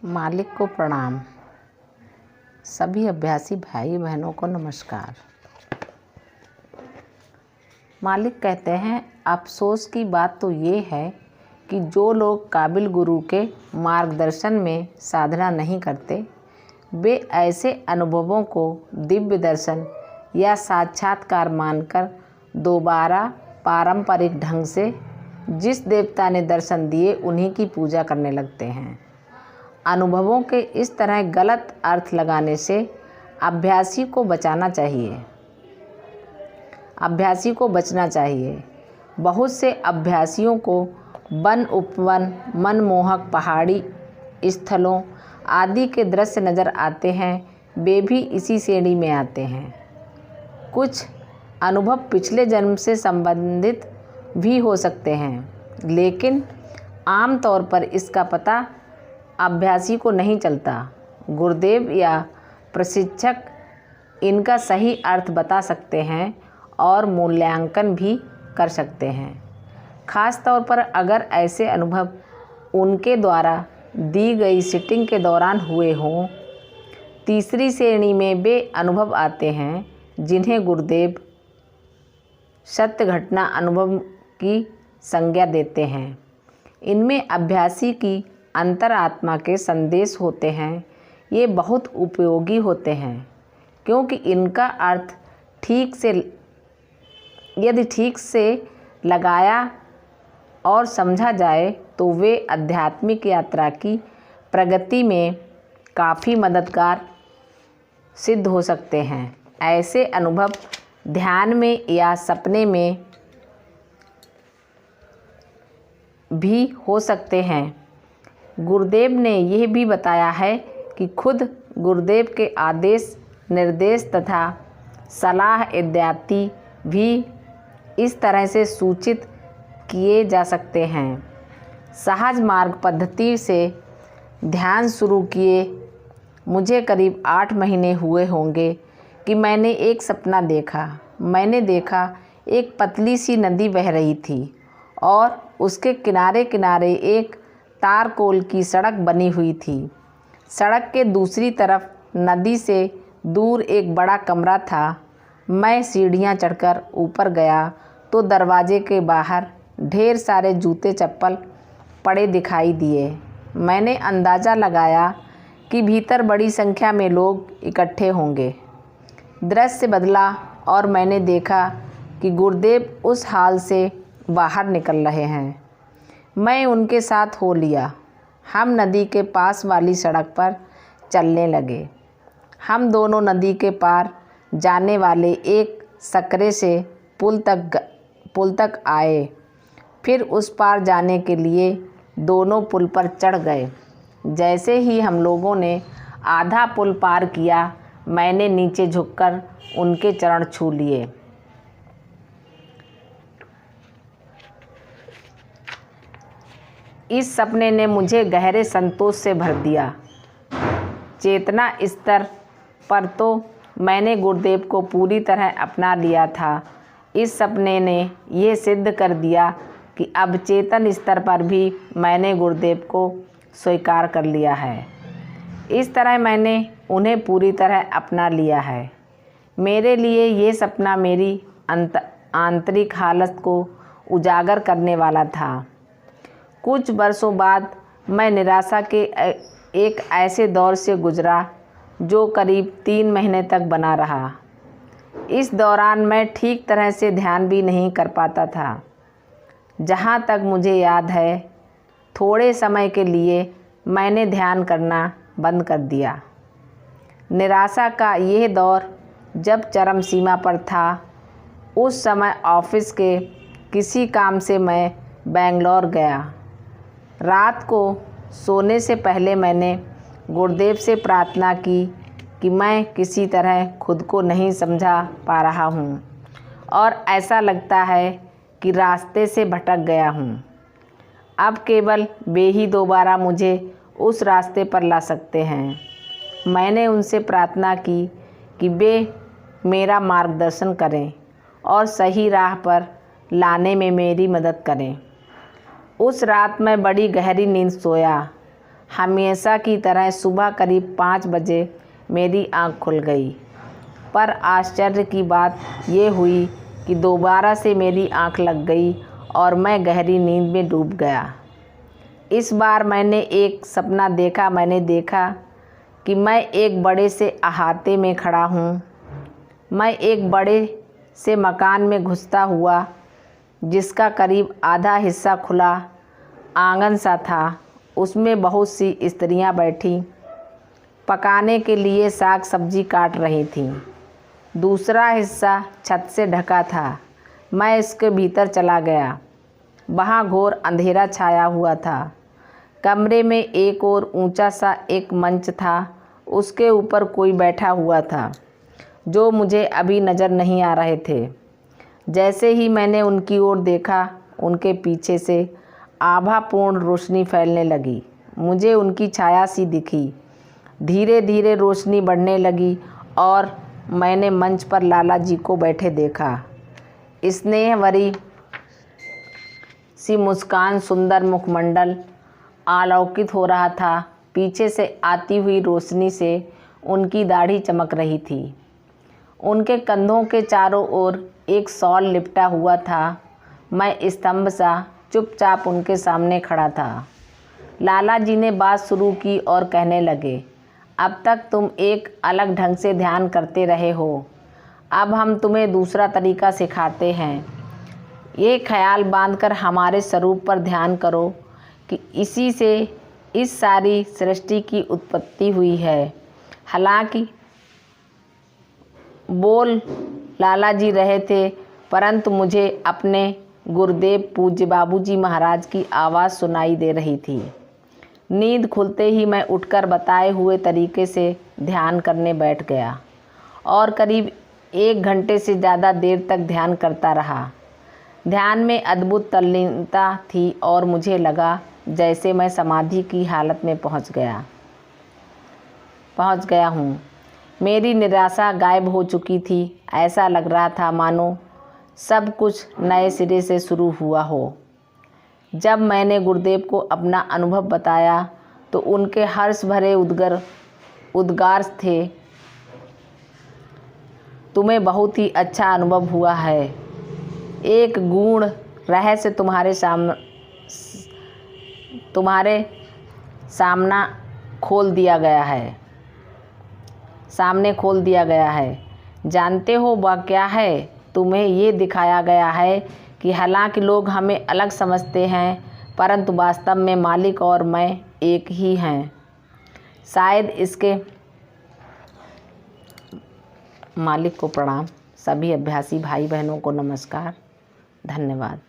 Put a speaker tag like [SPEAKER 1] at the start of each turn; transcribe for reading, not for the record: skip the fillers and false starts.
[SPEAKER 1] मालिक को प्रणाम। सभी अभ्यासी भाई बहनों को नमस्कार। मालिक कहते हैं, अफसोस की बात तो ये है कि जो लोग काबिल गुरु के मार्गदर्शन में साधना नहीं करते, वे ऐसे अनुभवों को दिव्य दर्शन या साक्षात्कार मानकर दोबारा पारंपरिक ढंग से जिस देवता ने दर्शन दिए उन्हीं की पूजा करने लगते हैं। अनुभवों के इस तरह गलत अर्थ लगाने से अभ्यासी को बचना चाहिए। बहुत से अभ्यासियों को वन उपवन, मनमोहक पहाड़ी स्थलों आदि के दृश्य नज़र आते हैं। वे भी इसी श्रेणी में आते हैं। कुछ अनुभव पिछले जन्म से संबंधित भी हो सकते हैं, लेकिन आम तौर पर इसका पता अभ्यासी को नहीं चलता। गुरुदेव या प्रशिक्षक इनका सही अर्थ बता सकते हैं और मूल्यांकन भी कर सकते हैं। ख़ास तौर पर अगर ऐसे अनुभव उनके द्वारा दी गई सिटिंग के दौरान हुए हों। तीसरी श्रेणी में वे अनुभव आते हैं जिन्हें गुरुदेव सत्य घटना अनुभव की संज्ञा देते हैं। इनमें अभ्यासी की अंतरात्मा के संदेश होते हैं। ये बहुत उपयोगी होते हैं क्योंकि इनका अर्थ यदि ठीक से लगाया और समझा जाए तो वे आध्यात्मिक यात्रा की प्रगति में काफ़ी मददगार सिद्ध हो सकते हैं। ऐसे अनुभव ध्यान में या सपने में भी हो सकते हैं। गुरुदेव ने यह भी बताया है कि खुद गुरुदेव के आदेश, निर्देश तथा सलाह इत्यादि भी इस तरह से सूचित किए जा सकते हैं। सहज मार्ग पद्धति से ध्यान शुरू किए मुझे करीब 8 महीने हुए होंगे कि मैंने एक सपना देखा। मैंने देखा एक पतली सी नदी बह रही थी और उसके किनारे किनारे एक तारकोल की सड़क बनी हुई थी। सड़क के दूसरी तरफ नदी से दूर एक बड़ा कमरा था। मैं सीढ़ियाँ चढ़कर ऊपर गया तो दरवाजे के बाहर ढेर सारे जूते चप्पल पड़े दिखाई दिए। मैंने अंदाज़ा लगाया कि भीतर बड़ी संख्या में लोग इकट्ठे होंगे। दृश्य बदला और मैंने देखा कि गुरुदेव उस हाल से बाहर निकल रहे हैं। मैं उनके साथ हो लिया। हम नदी के पास वाली सड़क पर चलने लगे। हम दोनों नदी के पार जाने वाले एक सकरे से पुल तक आए। फिर उस पार जाने के लिए दोनों पुल पर चढ़ गए। जैसे ही हम लोगों ने आधा पुल पार किया, मैंने नीचे झुककर उनके चरण छू लिए। इस सपने ने मुझे गहरे संतोष से भर दिया। चेतना स्तर पर तो मैंने गुरुदेव को पूरी तरह अपना लिया था। इस सपने ने यह सिद्ध कर दिया कि अब चेतन स्तर पर भी मैंने गुरुदेव को स्वीकार कर लिया है। इस तरह मैंने उन्हें पूरी तरह अपना लिया है। मेरे लिए ये सपना मेरी आंतरिक हालत को उजागर करने वाला था। कुछ वर्षों बाद मैं निराशा के एक ऐसे दौर से गुजरा जो करीब 3 महीने तक बना रहा। इस दौरान मैं ठीक तरह से ध्यान भी नहीं कर पाता था। जहाँ तक मुझे याद है, थोड़े समय के लिए मैंने ध्यान करना बंद कर दिया। निराशा का यह दौर जब चरम सीमा पर था। उस समय ऑफिस के किसी काम से मैं बेंगलोर गया। रात को सोने से पहले मैंने गुरुदेव से प्रार्थना की कि मैं किसी तरह खुद को नहीं समझा पा रहा हूँ और ऐसा लगता है कि रास्ते से भटक गया हूँ। अब केवल वे ही दोबारा मुझे उस रास्ते पर ला सकते हैं। मैंने उनसे प्रार्थना की कि वे मेरा मार्गदर्शन करें और सही राह पर लाने में मेरी मदद करें। उस रात मैं बड़ी गहरी नींद सोया। हमेशा की तरह सुबह करीब 5 बजे मेरी आँख खुल गई, पर आश्चर्य की बात ये हुई कि दोबारा से मेरी आँख लग गई और मैं गहरी नींद में डूब गया। इस बार मैंने एक सपना देखा। मैंने देखा कि मैं एक बड़े से अहाते में खड़ा हूँ। मैं एक बड़े से मकान में घुसता हुआ, जिसका करीब आधा हिस्सा खुला आंगन सा था। उसमें बहुत सी स्त्रियां बैठी पकाने के लिए साग सब्जी काट रही थीं। दूसरा हिस्सा छत से ढका था। मैं इसके भीतर चला गया। वहाँ घोर अंधेरा छाया हुआ था। कमरे में एक और ऊंचा सा एक मंच था। उसके ऊपर कोई बैठा हुआ था, जो मुझे अभी नज़र नहीं आ रहे थे। जैसे ही मैंने उनकी ओर देखा, उनके पीछे से आभापूर्ण रोशनी फैलने लगी। मुझे उनकी छाया सी दिखी। धीरे धीरे रोशनी बढ़ने लगी और मैंने मंच पर लाला जी को बैठे देखा। स्नेह भरी सी मुस्कान, सुंदर मुखमंडल आलोकित हो रहा था। पीछे से आती हुई रोशनी से उनकी दाढ़ी चमक रही थी। उनके कंधों के चारों ओर एक शॉल लिपटा हुआ था। मैं स्तंभ सा चुपचाप उनके सामने खड़ा था। लाला जी ने बात शुरू की और कहने लगे, अब तक तुम एक अलग ढंग से ध्यान करते रहे हो। अब हम तुम्हें दूसरा तरीका सिखाते हैं। ये ख्याल बांधकर हमारे स्वरूप पर ध्यान करो कि इसी से इस सारी सृष्टि की उत्पत्ति हुई है। हालांकि बोल लाला जी रहे थे, परंतु मुझे अपने गुरुदेव पूज्य बाबूजी महाराज की आवाज़ सुनाई दे रही थी। नींद खुलते ही मैं उठकर बताए हुए तरीके से ध्यान करने बैठ गया और करीब 1 घंटे से ज़्यादा देर तक ध्यान करता रहा। ध्यान में अद्भुत तल्लीनता थी और मुझे लगा जैसे मैं समाधि की हालत में पहुंच गया हूँ। मेरी निराशा गायब हो चुकी थी। ऐसा लग रहा था मानो सब कुछ नए सिरे से शुरू हुआ हो। जब मैंने गुरुदेव को अपना अनुभव बताया तो उनके हर्ष भरे उद्गार थे, तुम्हें बहुत ही अच्छा अनुभव हुआ है। एक गूढ़ रहस्य तुम्हारे सामने खोल दिया गया है। जानते हो वह क्या है? तुम्हें ये दिखाया गया है कि हालांकि लोग हमें अलग समझते हैं, परंतु वास्तव में मालिक और मैं एक ही हैं। शायद इसके मालिक को प्रणाम। सभी अभ्यासी भाई बहनों को नमस्कार। धन्यवाद।